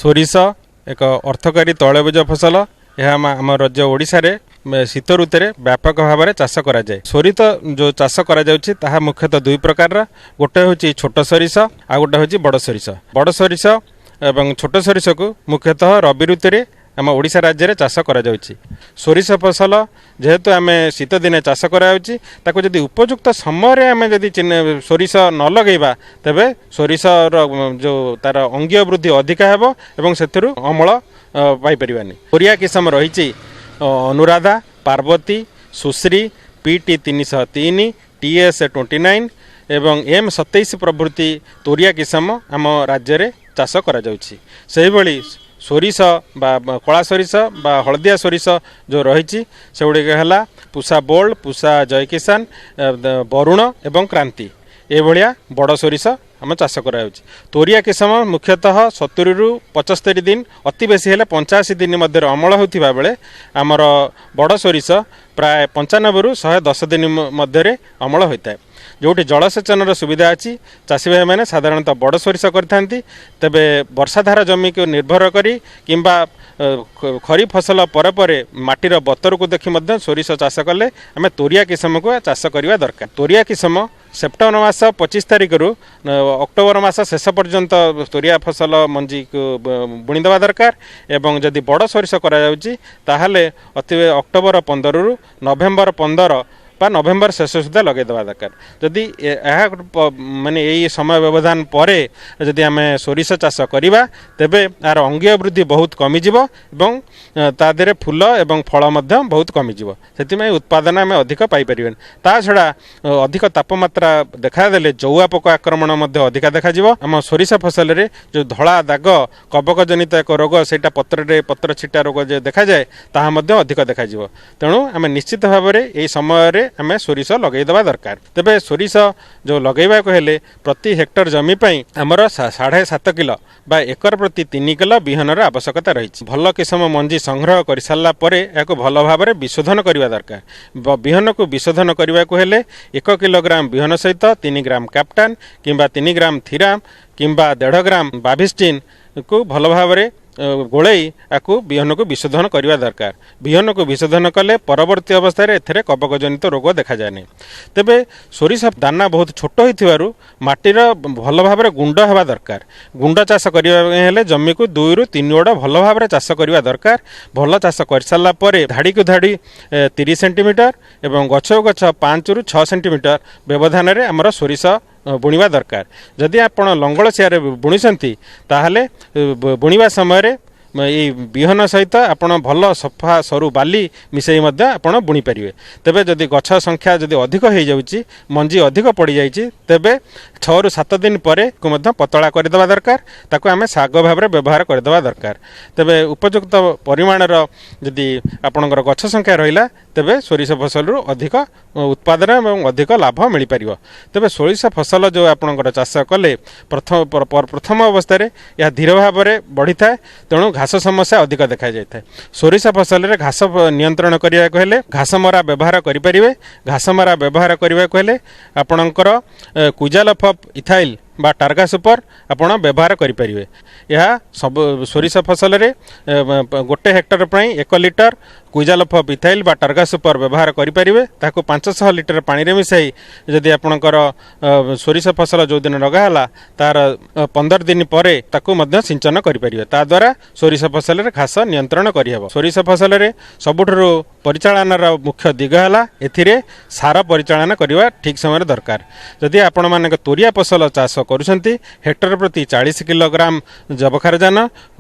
सोरिष एक अर्थकारी तैलबीज फसल। यह आम राज्य ओडिशा रे शीत ऋतु में व्यापक भाव में चाष कराए। सोरिष जो चाष करा मुख्यतः दुई प्रकार। गोटे हूँ छोट सोरिष आ गोटे हूँ बड़ सोरिष। बड़ सोरिष एवं छोट सोरिष को मुख्यतः रबि ऋतु में आम ओडिशा राज्य में चाष करा सोरिष फसल जेहेतु आम शीत दिने चाष कराऊँ जदि उपयुक्त समय आम जदि सोरिष न लगेगा तेबे सोरिषर जो तार अंगीय वृद्धि अधिका हेबो एवं सेथिरु अमल पाई परिबानी। कोरिया किसम रही अनुराधा, पार्वती, सुश्री, PT 303, TS 29 एवं M27 प्रभृति तोरिया किसम आम राज्य में चाष कराଯାउछि। सेहि भली सोरिष बा कला सोरिष बा हलदिया सोरिष जो रही से गुड़िक है पूषा बोल्ड, पूषा जय किसान, वरुण एवं क्रांति एभलिया बड़ सोरिष आम चाष कराऊँ। तोरिया किसम मुख्यतः 70 रु 75 दिन अति बेसी हेले 85 दिन मध्य अमल होता बेले आमर बड़ सोरिष प्राय 95 रु 110 दिन मध्य अमल होता है। जोटी जलसेचन सुविधा अच्छी चाषी भाई मैंने साधारणतः बड़ सोरिष करथांती। तेबे वर्षाधार जमी को निर्भर करी किंबा खरीफ फसल पर माटीर बतर को देखी मध्य सोरिष चाष कले आम तोरिया किसम को चाष करवा दरकार। तोरिया किसम सेप्टेम्बर मास 25 तारिख रु अक्टोबर मास शेष पर्यंत तोरिया फसल मंजी को बुणीदेवा दरकार। एवं जदि बड़ सोरिष कराले अति अक्टोबर 15 रु नवेम्बर 15 बा नवेम्बर शेष सुधा लगेदेवा दरकार। जदि माने यही समय व्यवधान पर जदि आम सोरिष चाष करवा तेबे यार अंगीय वृद्धि बहुत कमिजिव एवं ता देहरे फूल एवं फल मध्य बहुत कमिजिव। से उत्पादन आम अधिक पाइपर। ता छड़ा अधिक तापमात्रा देखादेले जौआ पोक आक्रमण अधिका देखा। आम सोरिष फसल रे जो धला दाग कबक जनित एक रोग से पत्र छिटा रोग जो देखा जाए ताहा अधिक देखा। तेणु आम निश्चित भाव में यही समय आम सोरिष लगेदेवा दरकार। तेबे सोरिष जो लगेवा को हेले प्रति हेक्टर जमी पई आमर 7.5 किलो बा एकर प्रति 3 किलो बिहनर आवश्यकता रही। भल किसम मंजी संग्रह कर सारा पर भल भाव में विशोधन करने दरकार। बिहन को विशोधन करने को हेले 1 किलोग्राम बिहन सहित 3 ग्राम कैप्टान किंबा 3 ग्राम थीराम किंबा 1.5 ग्राम बाभिस्टिन को भल भाव में गोलई आपको बिहन को विशोधन करने दरकार। बिहन को विशोधन कले परवर्ती अवस्था एथेरे कबक जनित रोग देखा जाए। तेबे सोरिष दाना बहुत छोट होइथिबारु माटीर भल भाव में गुंड हेबा दरकार। गुंड चाष करने जमी को 2 रु 3 ओड़ भल भाव में चाष करने दरकार। भल चाष कर सारा पर धाड़ी को धाड़ी 30 सेंटीमीटर एवं गछ गछ 5 रु 6 सेंटीमीटर व्यवधान में आमर सोरिष बुणवा दरकार। जदि आपण लंगल सियारे बुणीचंती ताहले बुणवा समय ये बिहन सहित आपण भल सफा सरु बाली मिसई आपण बुणी पारे। तेबे जदि गछ संख्या जदि अधिक हो जाउची मंजी अधिक पड़ जाइए तेबे 6 रु 7 दिन पर को पतला करदेवा दरकार। ताको आमे साग भाव में व्यवहार करदेवा दरकार। तेबे उपयुक्त परिमाणर जदि आपणकर गछ संख्या रहिला तेबे सोरिष फसल अधिक उत्पादन एवं अधिक लाभ मिल पार। तेबे सोरिष फसल जो आपणकर चाष कले प्रथम अवस्था यह धीर भाव में बढ़ी था। तेणु घास समस्या अधिक देखा जाए। सोरिष फसल रे घास नियंत्रण करने को हेले घास मरा व्यवहार करें। घास मरा व्यवहार करने को हेले आपणकर क्विजालफ इथाइल बा टार्गा सुपर आपण व्यवहार करें। यह सब सोरिष फसल रे गोटे हेक्टर पर 1 लिटर क्विजालफ इथाइल बा टार्गा सुपर व्यवहार करें। ताको 500 लिटर पानी रे मिसाई जदि आपणकर सोरिष फसल जो दिन लगाला तार 15 दिन पर ताको मध्य सिंचन करें। ता द्वारा सोरिष फसल रे घास नियंत्रण करहब। सोरिष फसल रे सबुठु परिचालनार मुख्य दिग है एथिरे सार परिचालन करवा ठीक समय दरकार। जदि आपण माने तोरिया फसल चाष करुछंती हेक्टर प्रति 40 किलोग्राम जबखारजान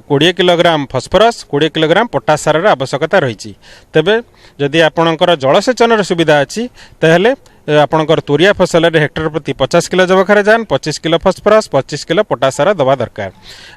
20 किलोग्राम फस्फरस 20 किलोग्राम पोटास सार आवश्यकता रही। तेबे जदि आपणकर जलसेचन सुविधा अच्छी ताहले आपणकर तोरिया फसल रे हेक्टर प्रति 50 किलो जबखारजान 25 किलो फस्फरस 25 किलो पोटास सार दवा दरकार।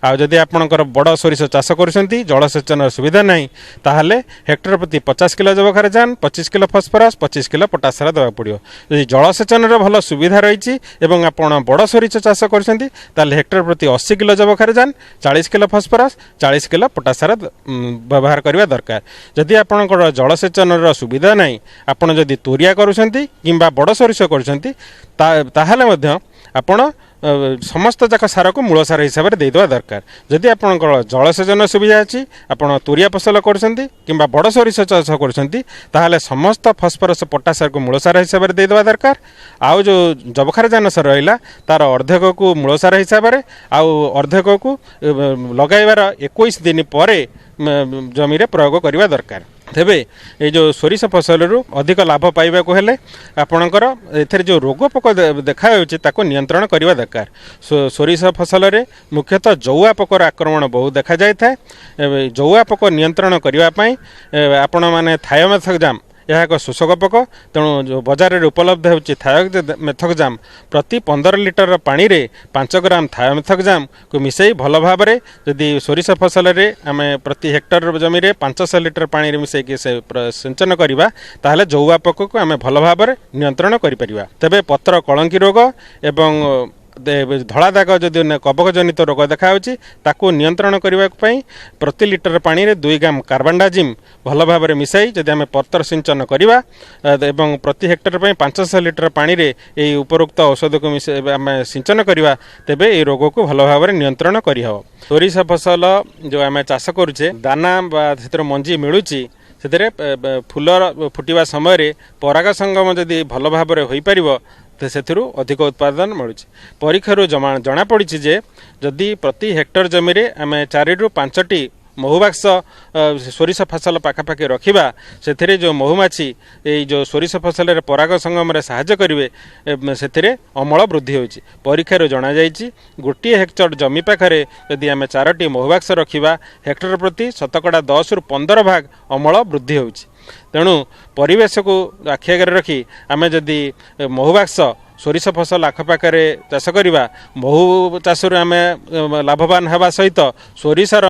आ जदि आपणकर बड़ सोरिष चाष करुछंती जलसेचन सुविधा नहीं ताहले हेक्टर प्रति 50 किलो जबखारजान 25 किलो फस्फरस 25 किलो पोटास सार दवा पड़ो। जदि जलसेचन भल सुविधा रही एवं आपण बड़ सोरिष चाष करुछंती ताहले हेक्टर प्रति 80 किलो जबखारजान 40 किलो फस्फरस 40 किलो पोटास सार व्यवहार करवा दरकार। जदि आपणकर जलसेचन सुविधा नहीं आपण जदि तोरिया करुछंती किंबा बड़ सोरिष करछंती ताहले मध्य आपण समस्त जाक सार को मूल सार हिसाब से देदेवा दरकार जदि आप जलसेचन सुविधा अच्छी आपड़ तुरिया फसल कर बड़ सोरिष चाष कर समस्त फस्फरस पोटास सार को मूल सार हिसाब से देदेवा दरकार आउ जो जबखारजान सार रहा तार अर्धेक को मूल सार हिसाब से आउ अर्धेक को लगाइबार 21 दिन पर जमी प्रयोग करने दरकार तेबे ये जो सोरिष फसल अधिक लाभ पाइबा को हेले आपणकर एथरे जो रोग पोक देखा नियंत्रण करने दरकार सोरिष फसल रे मुख्यतः जौआ पोकर आक्रमण बहुत देखा जाए था जौआ पोक नियंत्रण करने आपण मैंने थायोमेथोक्साम यह एक शोषक पोक तेणु जो बाजार में उपलब्ध होती थायोमेथोक्साम प्रति 15 लिटर पानी रे 5 ग्राम थायोमेथोक्साम को मिसई भल भाव में जदि सोरिष फसल रे आम प्रति हेक्टर जमी रे 500 लिटर पानी रे मिसई सिंचन करवा ताहले जौआ पोक को आम भल भाव में नियंत्रण करिपरिबा तेबे पत्र कलंकी रोग एवं धड़ा दाग जदि कबक जनित रोग देखा नियंत्रण करने प्रति लिटर पानी रे 2 ग्राम कार्बानडाजिम भल भाव में मिसाई जदि आम पत्र सिंचन करवा एवं प्रति हेक्टर 500 लिटर पानी रे यही उपरोक्त औषध को आम सिंचन करवा तेबे ये रोग को भल भाव में नियंत्रण करहब सोरिष फसल जो आम चाष करुचे दाना बा मंजी मिलूँ से फूल फुटिवा समय पराग संगम जदि भल भाव में हो पार तो से अधिक उत्पादन मिलूँ परीक्षार जना पड़ी जे जदि प्रति हेक्टर जमी रे आम 4 ରୁ 5टी महुबाक्स सोरिष फसल पाखापाखि रखा से जो महुमाछी ये जो सोरिष फसल पराग संगम साहाय्य करेंगे से अमल वृद्धि होची परीक्षार जना जाइए गोटे हेक्टर जमी पाखे जदि आम 4टी महुबाक्स रखा हेक्टर प्रति शतकड़ा 10 ରୁ 15 भाग अमल वृद्धि होची तेणु परिवेश को आखि आगे रखी आम जदि महुबाक्स सोरिष फसल आखपाखे चाष करवा महु चाष आम लाभवान होगा सहित सोरिषर